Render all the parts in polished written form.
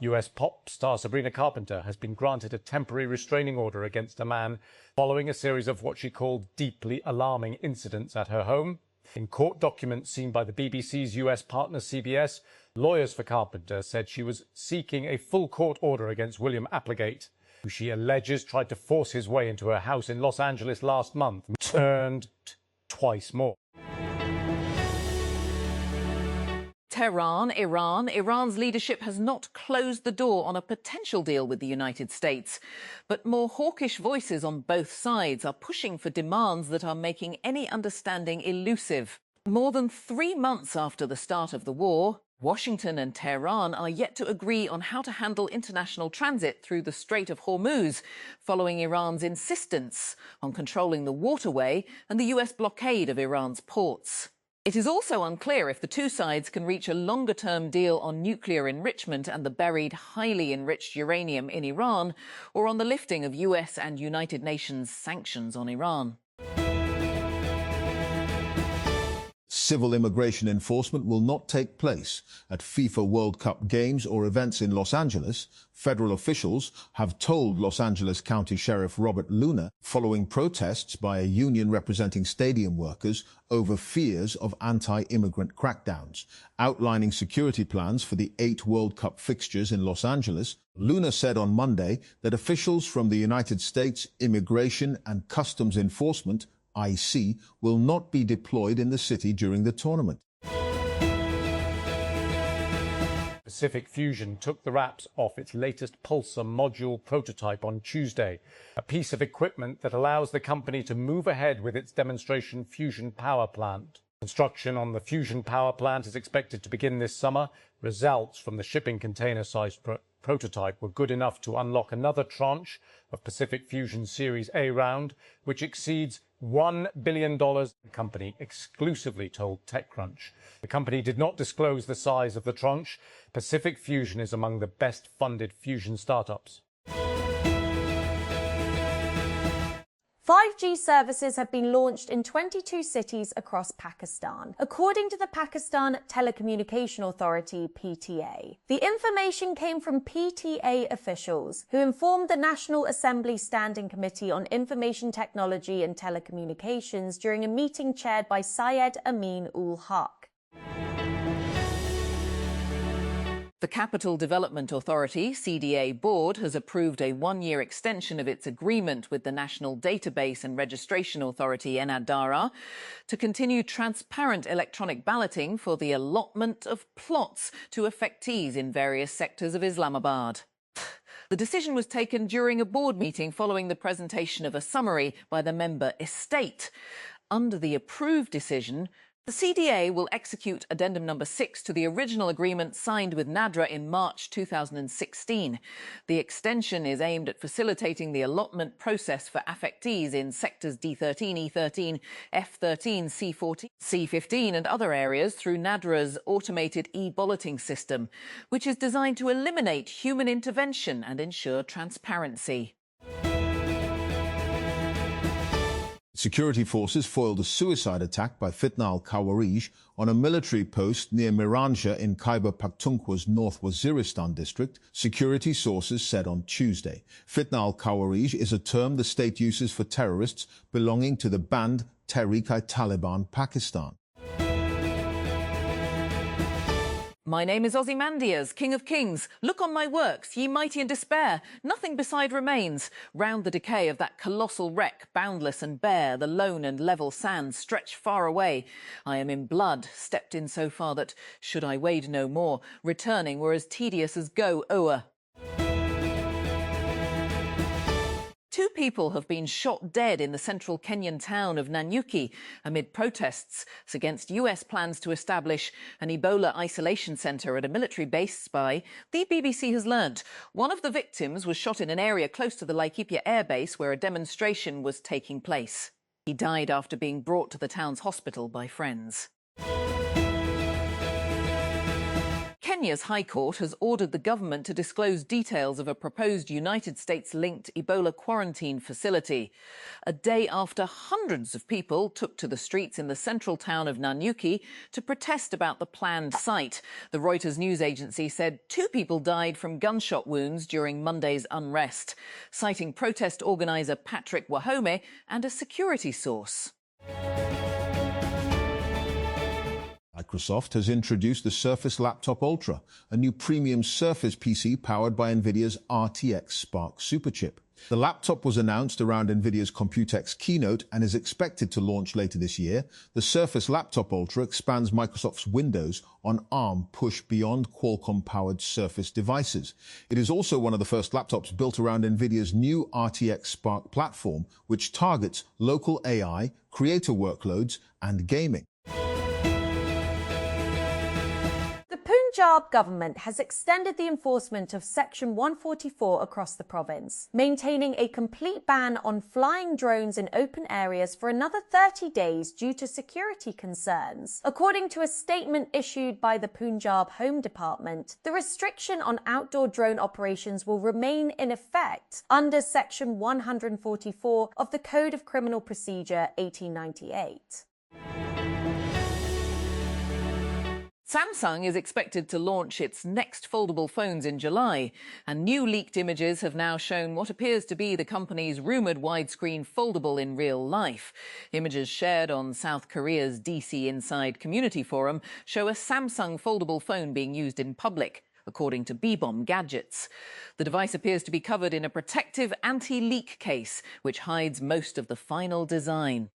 US pop star Sabrina Carpenter has been granted a temporary restraining order against a man following a series of what she called deeply alarming incidents at her home. In court documents seen by the BBC's US partner CBS, lawyers for Carpenter said she was seeking a full court order against William Applegate, who she alleges tried to force his way into her house in Los Angeles last month, turned twice more. Tehran, Iran. Iran's leadership has not closed the door on a potential deal with the United States. But more hawkish voices on both sides are pushing for demands that are making any understanding elusive. More than 3 months after the start of the war, Washington and Tehran are yet to agree on how to handle international transit through the Strait of Hormuz, following Iran's insistence on controlling the waterway and the US blockade of Iran's ports. It is also unclear if the two sides can reach a longer-term deal on nuclear enrichment and the buried, highly enriched uranium in Iran, or on the lifting of US and United Nations sanctions on Iran. Civil immigration enforcement will not take place at FIFA World Cup games or events in Los Angeles, federal officials have told Los Angeles County Sheriff Robert Luna following protests by a union representing stadium workers over fears of anti-immigrant crackdowns. Outlining security plans for the 8 World Cup fixtures in Los Angeles, Luna said on Monday that officials from the United States Immigration and Customs Enforcement IC will not be deployed in the city during the tournament. Pacific Fusion took the wraps off its latest Pulsar module prototype on Tuesday, a piece of equipment that allows the company to move ahead with its demonstration fusion power plant. Construction on the fusion power plant is expected to begin this summer. Results from the shipping container-sized prototype were good enough to unlock another tranche of Pacific Fusion Series A round, which exceeds $1 billion, the company exclusively told TechCrunch. The company did not disclose the size of the tranche. Pacific Fusion is among the best-funded fusion startups. 5G services have been launched in 22 cities across Pakistan, according to the Pakistan Telecommunication Authority, PTA. The information came from PTA officials, who informed the National Assembly Standing Committee on Information Technology and Telecommunications during a meeting chaired by Syed Amin-ul-Haq. The Capital Development Authority, CDA board, has approved a 1-year extension of its agreement with the National Database and Registration Authority, NADARA, to continue transparent electronic balloting for the allotment of plots to affectees in various sectors of Islamabad. The decision was taken during a board meeting following the presentation of a summary by the member estate. Under the approved decision, the CDA will execute Addendum Number 6 to the original agreement signed with NADRA in March 2016. The extension is aimed at facilitating the allotment process for affectees in sectors D13, E13, F13, C14, C15 and other areas through NADRA's automated e-balloting system, which is designed to eliminate human intervention and ensure transparency. Security forces foiled a suicide attack by Fitna al-Khawarij on a military post near Miranja in Khyber Pakhtunkhwa's North Waziristan district, security sources said on Tuesday. Fitna al-Khawarij is a term the state uses for terrorists belonging to the banned Tehrik-i-Taliban Pakistan. My name is Ozymandias, King of Kings. Look on my works, ye mighty in despair. Nothing beside remains. Round the decay of that colossal wreck, boundless and bare, the lone and level sands stretch far away. I am in blood, stepped in so far that, should I wade no more, returning were as tedious as go o'er. 2 people have been shot dead in the central Kenyan town of Nanyuki amid protests against US plans to establish an Ebola isolation centre at a military base spy. The BBC has learnt one of the victims was shot in an area close to the Laikipia Air Base where a demonstration was taking place. He died after being brought to the town's hospital by friends. Kenya's High Court has ordered the government to disclose details of a proposed United States-linked Ebola quarantine facility. A day after hundreds of people took to the streets in the central town of Nanyuki to protest about the planned site. The Reuters news agency said 2 people died from gunshot wounds during Monday's unrest, citing protest organiser Patrick Wahome and a security source. Microsoft has introduced the Surface Laptop Ultra, a new premium Surface PC powered by NVIDIA's RTX Spark superchip. The laptop was announced around NVIDIA's Computex keynote and is expected to launch later this year. The Surface Laptop Ultra expands Microsoft's Windows on ARM push beyond Qualcomm-powered Surface devices. It is also one of the first laptops built around NVIDIA's new RTX Spark platform, which targets local AI, creator workloads, and gaming. The Punjab government has extended the enforcement of Section 144 across the province, maintaining a complete ban on flying drones in open areas for another 30 days due to security concerns. According to a statement issued by the Punjab Home Department, the restriction on outdoor drone operations will remain in effect under Section 144 of the Code of Criminal Procedure 1898. Samsung is expected to launch its next foldable phones in July, and new leaked images have now shown what appears to be the company's rumoured widescreen foldable in real life. Images shared on South Korea's DC Inside community forum show a Samsung foldable phone being used in public, according to B-Bomb Gadgets. The device appears to be covered in a protective anti-leak case, which hides most of the final design.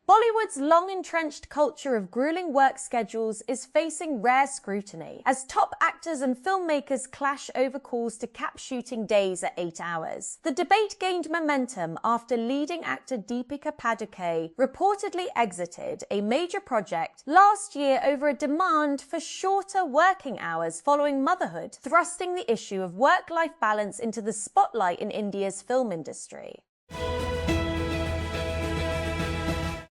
Bollywood's long-entrenched culture of grueling work schedules is facing rare scrutiny as top actors and filmmakers clash over calls to cap shooting days at 8 hours. The debate gained momentum after leading actor Deepika Padukone reportedly exited a major project last year over a demand for shorter working hours following motherhood, thrusting the issue of work-life balance into the spotlight in India's film industry.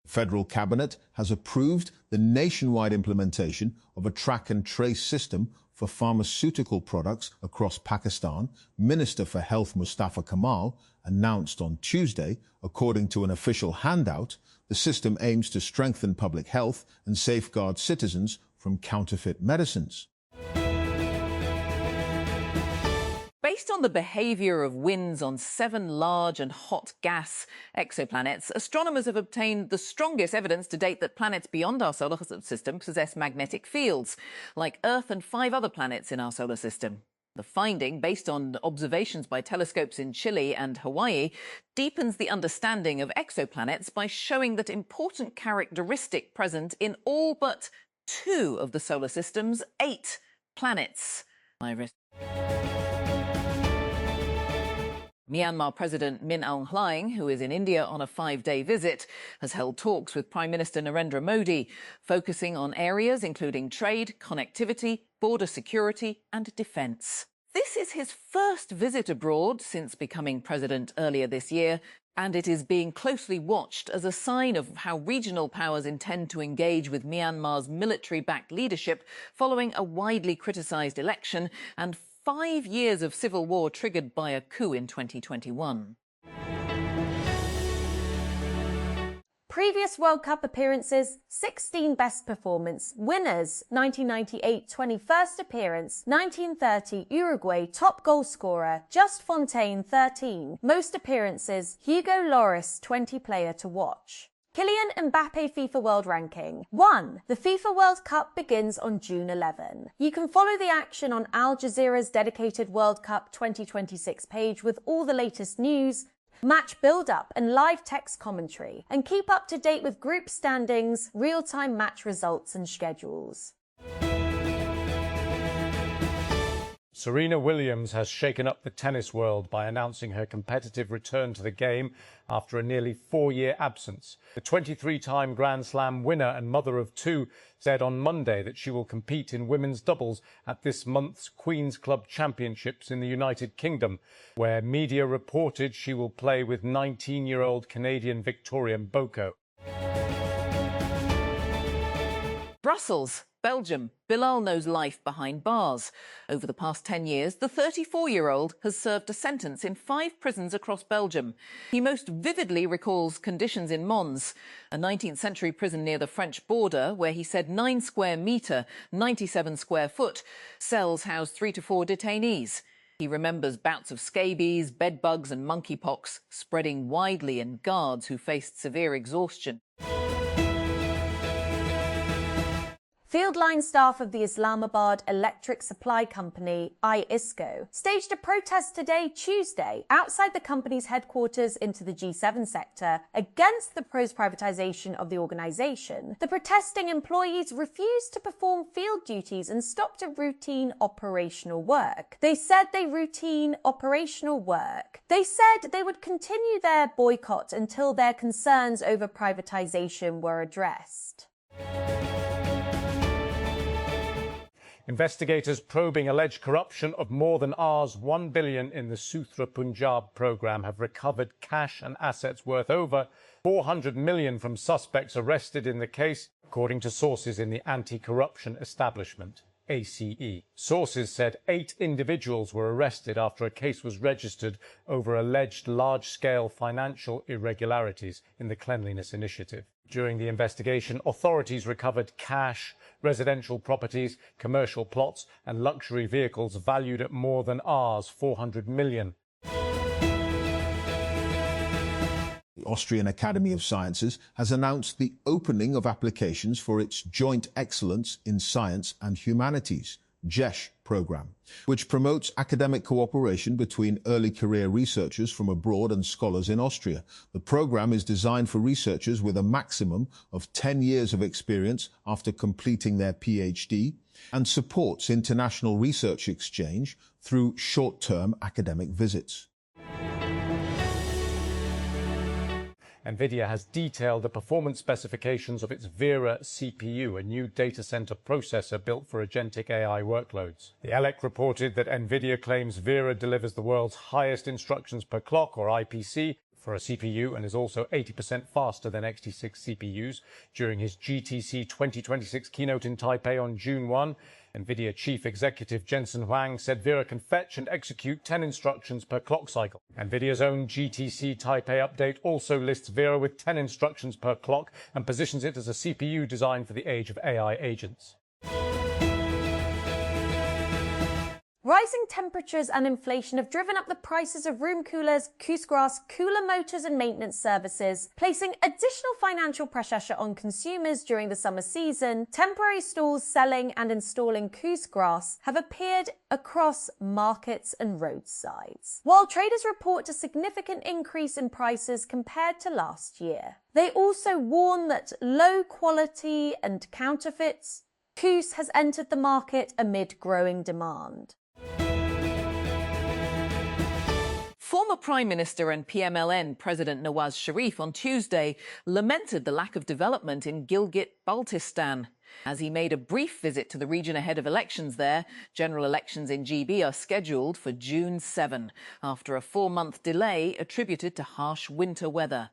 Federal Cabinet has approved the nationwide implementation of a track and trace system for pharmaceutical products across Pakistan. Minister for Health Mustafa Kamal announced on Tuesday, according to an official handout, the system aims to strengthen public health and safeguard citizens from counterfeit medicines. Based on the behaviour of winds on 7 large and hot gas exoplanets, astronomers have obtained the strongest evidence to date that planets beyond our solar system possess magnetic fields, like Earth and 5 other planets in our solar system. The finding, based on observations by telescopes in Chile and Hawaii, deepens the understanding of exoplanets by showing that important characteristic present in all but 2 of the solar system's 8 planets. Myanmar President Min Aung Hlaing, who is in India on a 5-day visit, has held talks with Prime Minister Narendra Modi, focusing on areas including trade, connectivity, border security and defence. This is his first visit abroad since becoming president earlier this year, and it is being closely watched as a sign of how regional powers intend to engage with Myanmar's military-backed leadership following a widely criticised election and 5 years of civil war triggered by a coup in 2021. Previous World Cup appearances, 16 best performance. Winners, 1998 21st appearance, 1930 Uruguay top goal scorer, Just Fontaine 13. Most appearances, Hugo Lloris 20 player to watch. Kylian Mbappe FIFA World Ranking. 1. The FIFA World Cup begins on June 11. You can follow the action on Al Jazeera's dedicated World Cup 2026 page with all the latest news, match build-up and live text commentary, and keep up to date with group standings, real-time match results and schedules. Serena Williams has shaken up the tennis world by announcing her competitive return to the game after a nearly 4-year absence. The 23-time Grand Slam winner and mother of 2 said on Monday that she will compete in women's doubles at this month's Queen's Club Championships in the United Kingdom, where media reported she will play with 19-year-old Canadian Victoria Mboko. Brussels, Belgium. Bilal knows life behind bars. Over the past 10 years, the 34-year-old has served a sentence in 5 prisons across Belgium. He most vividly recalls conditions in Mons, a 19th century prison near the French border, where he said 9 square metre, 97 square foot, cells housed 3 to 4 detainees. He remembers bouts of scabies, bedbugs and monkeypox spreading widely in guards who faced severe exhaustion. Field line staff of the Islamabad electric supply company, ISCO, staged a protest today, Tuesday, outside the company's headquarters into the G7 sector against the proposed privatisation of the organisation. The protesting employees refused to perform field duties and stopped a routine operational work. They said they would continue their boycott until their concerns over privatisation were addressed. Investigators probing alleged corruption of more than Rs 1 billion in the Sutra Punjab programme have recovered cash and assets worth over 400 million from suspects arrested in the case, according to sources in the anti-corruption establishment, ACE. Sources said 8 individuals were arrested after a case was registered over alleged large-scale financial irregularities in the Cleanliness Initiative. During the investigation, authorities recovered cash, residential properties, commercial plots and luxury vehicles valued at more than Rs 400 million. The Austrian Academy of Sciences has announced the opening of applications for its Joint Excellence in Science and Humanities JESH program, which promotes academic cooperation between early career researchers from abroad and scholars in Austria. The program is designed for researchers with a maximum of 10 years of experience after completing their PhD and supports international research exchange through short-term academic visits. NVIDIA has detailed the performance specifications of its Vera CPU, a new data center processor built for agentic AI workloads. The ELEC reported that NVIDIA claims Vera delivers the world's highest instructions per clock, or IPC, for a CPU and is also 80% faster than x86 CPUs. During his GTC 2026 keynote in Taipei on June 1, NVIDIA Chief Executive Jensen Huang said Vera can fetch and execute 10 instructions per clock cycle. NVIDIA's own GTC Taipei update also lists Vera with 10 instructions per clock and positions it as a CPU designed for the age of AI agents. Rising temperatures and inflation have driven up the prices of room coolers, Koosgrass, cooler motors and maintenance services, placing additional financial pressure on consumers during the summer season. Temporary stalls selling and installing Koosgrass have appeared across markets and roadsides, while traders report a significant increase in prices compared to last year. They also warn that low quality and counterfeits Koos has entered the market amid growing demand. Former Prime Minister and PMLN President Nawaz Sharif on Tuesday lamented the lack of development in Gilgit-Baltistan. As he made a brief visit to the region ahead of elections there, general elections in GB are scheduled for June 7, after a 4-month delay attributed to harsh winter weather.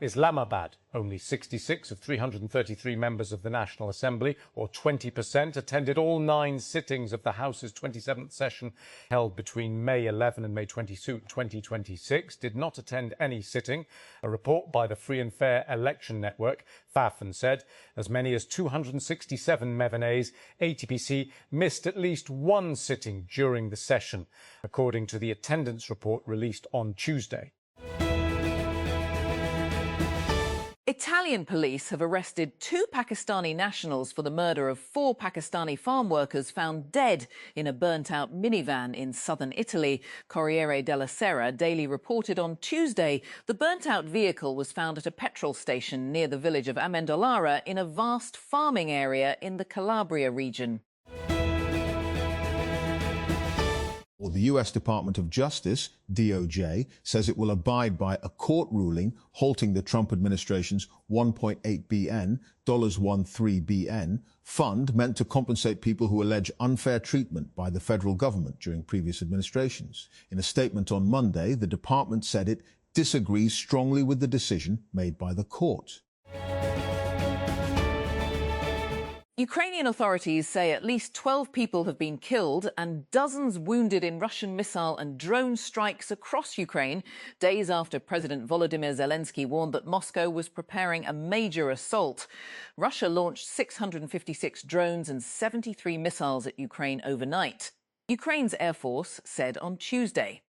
Islamabad, only 66 of 333 members of the National Assembly, or 20%, attended all 9 sittings of the House's 27th session held between May 11 and May 22, 2026, did not attend any sitting. A report by the Free and Fair Election Network, FAFN, said as many as 267 Mevanese, ATPC, missed at least 1 sitting during the session, according to the attendance report released on Tuesday. Italian police have arrested 2 Pakistani nationals for the murder of 4 Pakistani farm workers found dead in a burnt-out minivan in southern Italy. Corriere della Sera Daily reported on Tuesday the burnt-out vehicle was found at a petrol station near the village of Amendolara in a vast farming area in the Calabria region. The US Department of Justice, DOJ, says it will abide by a court ruling halting the Trump administration's $1.8 billion, $13 billion fund meant to compensate people who allege unfair treatment by the federal government during previous administrations. In a statement on Monday, the department said it disagrees strongly with the decision made by the court. Ukrainian authorities say at least 12 people have been killed and dozens wounded in Russian missile and drone strikes across Ukraine, days after President Volodymyr Zelensky warned that Moscow was preparing a major assault. Russia launched 656 drones and 73 missiles at Ukraine overnight. Ukraine's Air Force said on Tuesday.